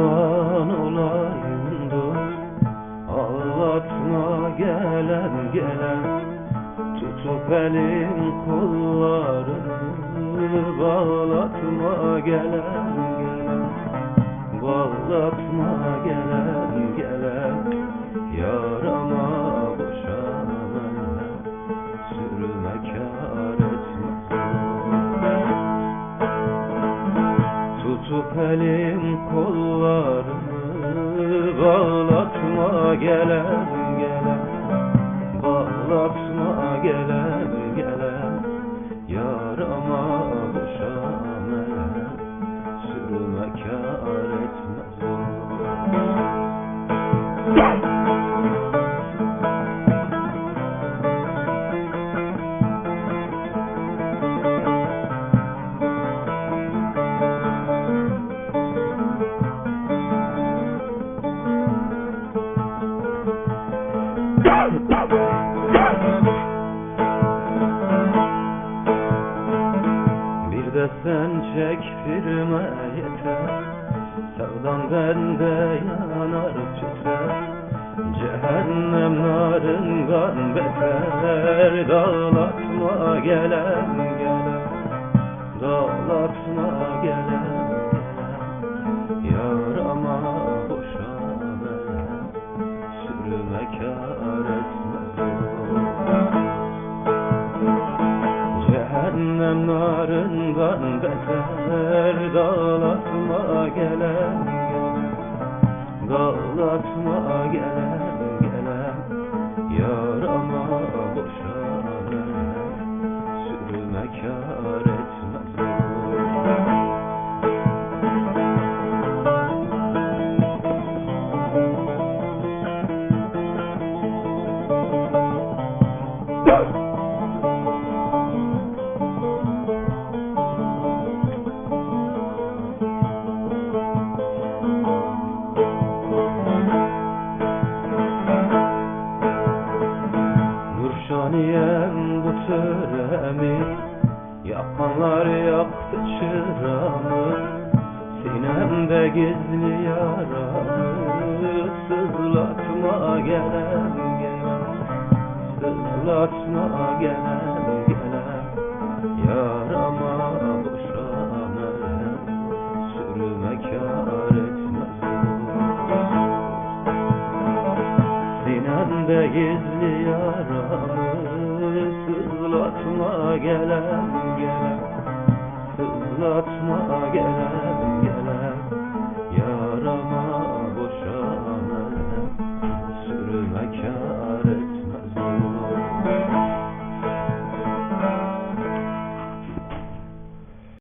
kurban olayım dost, ağlatma gelen gelen. Tutup elim kollarını bağlatma gelen gelen. Bağlatma gelen gelen. Yarama boşan eller, sürme kâr etmez. Tutup elim kollarını bağlatma gelen gelen. Bağlatma gelen gelen. Yarama boşan eller, sürme kâr etmez. Bir de sen çektirme yeter, sevdan bende yanar tüter. Cehennem narından beter, dağlatma gelen gelen. Dağlatma gelen gelen. Yarama boşan eller, sürme kâr etmez. Cehennem narından beter, dağlatma gelen gelen. Dağlatma gelen gelen. Yarama boşan eller, sürme kâr etmez. Nurşaniyem bu töremi, yapanlar yaktı çıramı. Sinemde gizli yaramı, sızlatma gelen gelen. Sızlatma gelen gelen. Yarama boşan eller, sürme kâr etmez. Sinemde gizli yaramı, sızlatma gelen gelen. Sızlatma gelen